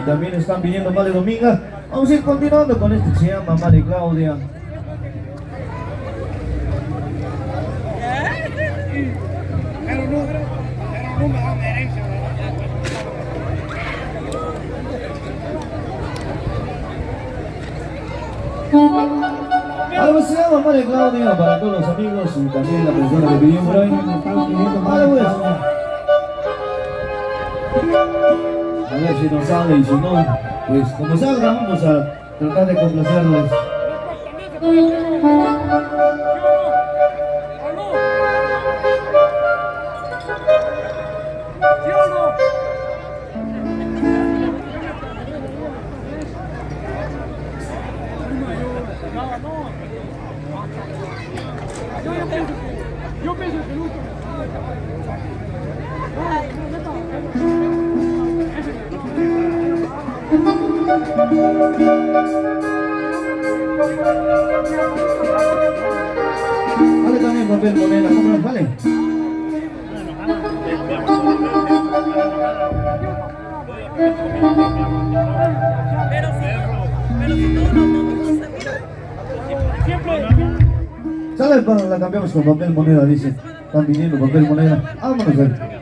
También están viniendo Male Dominga. Vamos a ir continuando con este que se llama Male Claudia. Algo se llama Male Claudia para todos los amigos y también la persona que pidió por ahí. A ver si nos sale y si no, pues como salga vamos a tratar de complacerles. Yo pienso que nunca. Vale también papel moneda, ¿cómo nos vale? Pero si todos nos vamos a Siempre. Sale, la cambiamos con papel moneda, dice. Están viniendo papel moneda. Vámonos a ver.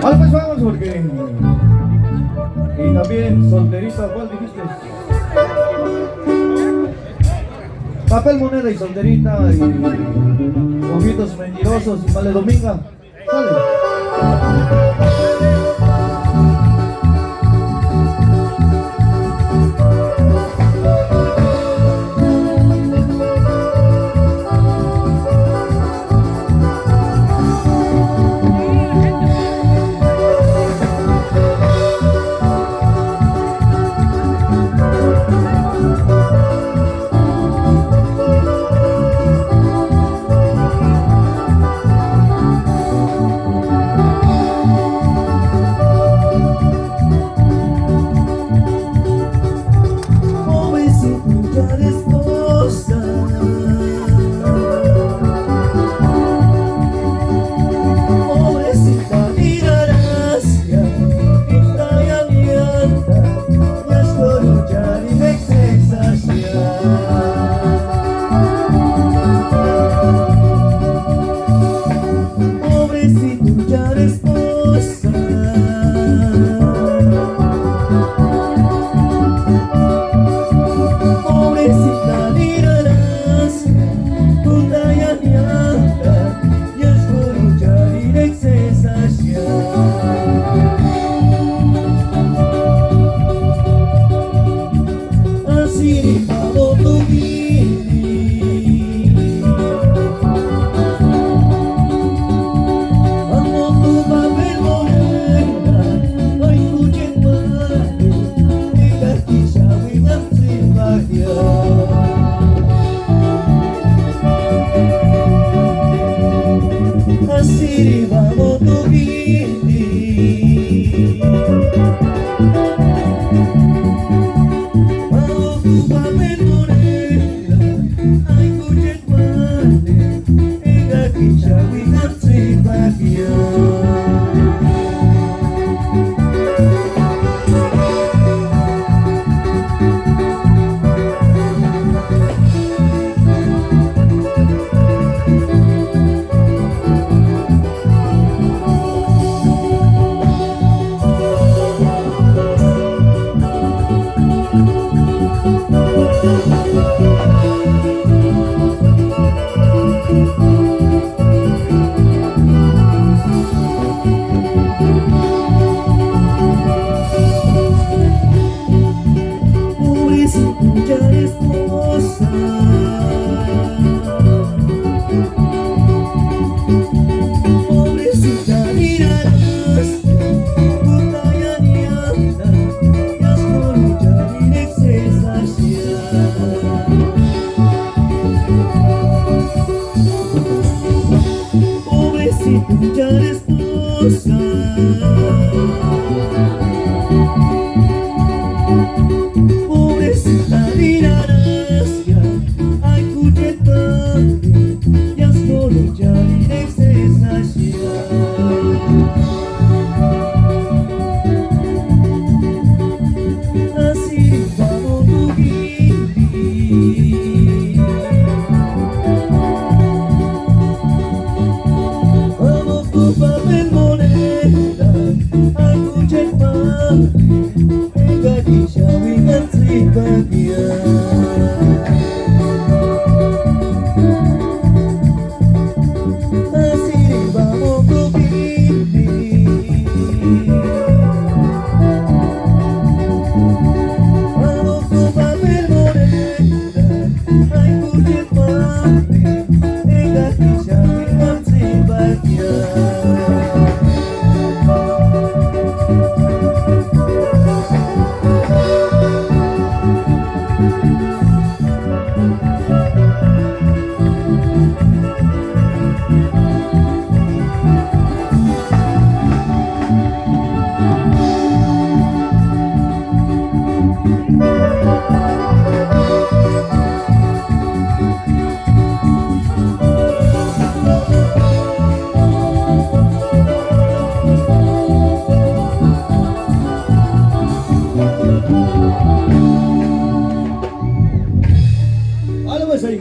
Vale, pues vamos porque... Y también solterita, ¿cuál dijiste? Papel moneda y solterita y ojitos mentirosos y Male Dominga. Sale.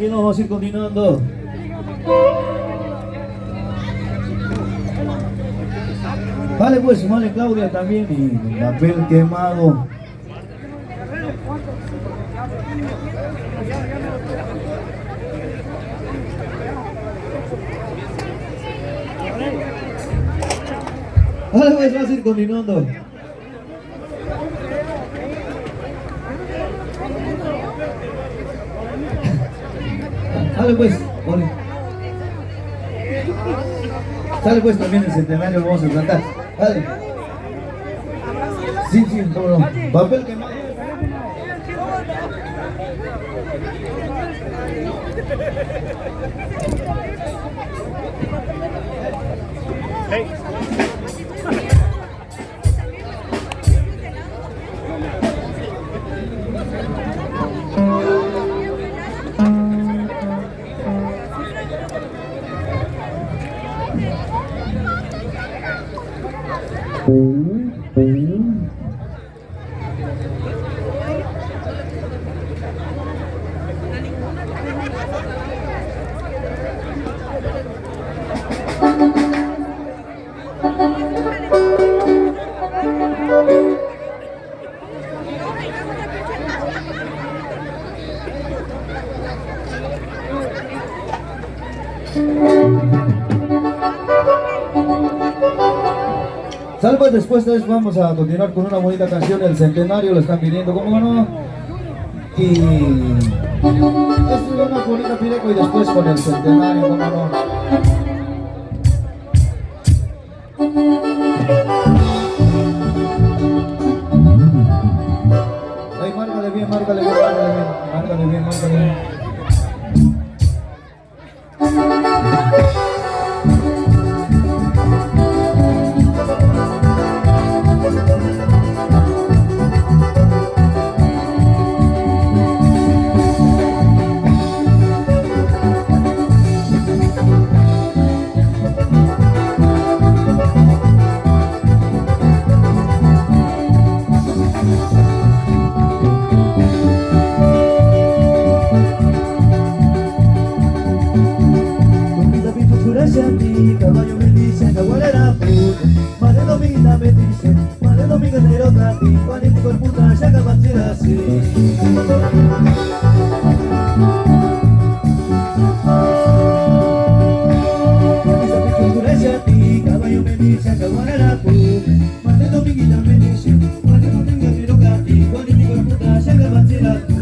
Aquí nos vamos a ir continuando. Vale pues, vale Claudia también y papel quemado. Vale pues, vamos a ir continuando. Vale pues, vale. Sale pues también el centenario, lo vamos a tratar. Dale. Sí, sí, no, no. Papel quemado. Sale pues, después de eso vamos a continuar con una bonita canción del centenario, lo están pidiendo, ¿cómo no? Y esto es una bonita pireco y después con el centenario, ¿cómo no? Ay, márcale bien, márcale bien, márcale bien, márcale bien, márcale bien. Caballo me dice, caguarera puta, madre dominga me dice, madre dominga de otra ti, Juanito con puta, ya acabachera así. Caballo me dice, caguarera puta, madre dominga me dice, madre dominga de otra ti, Juanito con puta, ya acabachera así.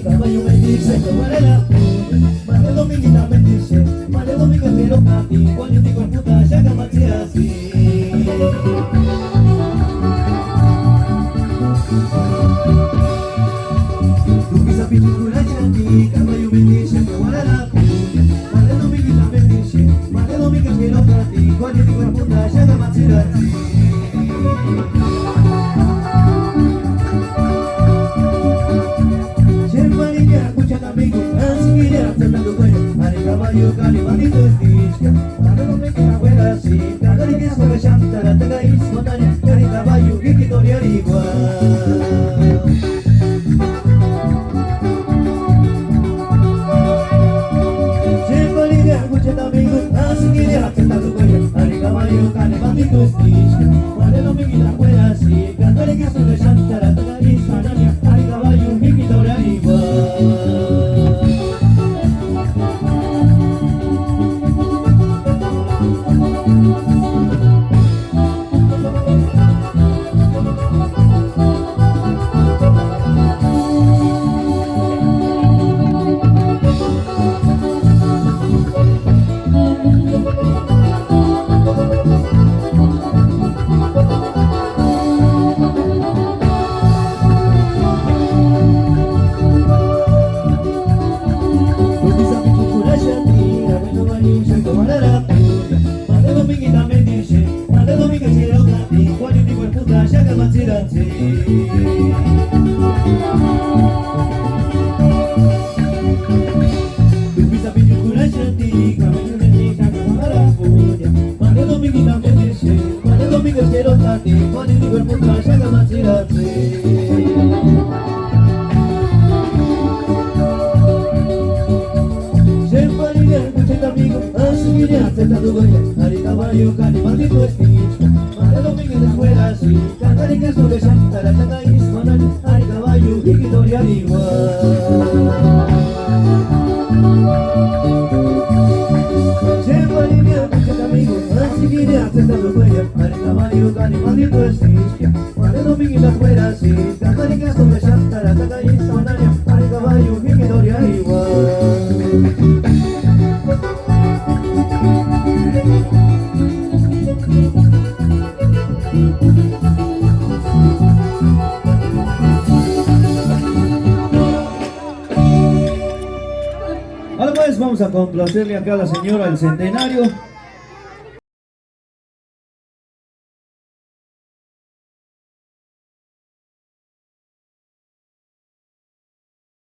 Caballo me dice, caguarera puta, madre dominguita me dice, madre dominga pero papi, Juanito con puta, ya acabachera así. Tu pisa pichicura chanti, caballo me dice, caguarera puta, madre dominguita me dice, madre dominga pero papi, Juanito con puta, ya acabachera así. Caballo calimatito estica, para no me queda buena así, cada día que es como chanta, la taga y montaña, cari caballo, que quitorear igual. Se valide a muchos amigos, así que ya te está tu cuello, cari caballo. maldito Stitch. Vale, no me quita fuera así. Cantaré que soy de Shantara, Tagari, Sanania, hay caballo, un hijito de arriba. Hari caballo, cani, maldito Stitch. Madre Dominguez de fuera así. Cantaré que soy de Shantara, Tagari, Sanania, hay caballo, hijito de arriba. Siempre lineal, muchos amigos, así que ya te estás huella. Hari caballo, cani, maldito Stitch. Madre Dominguez de fuera así. Cantaré que soy de Shantara, Tagari, Sanania, hay caballo, hijito de arriba. Ahora pues vamos a complacerle acá a la señora del centenario.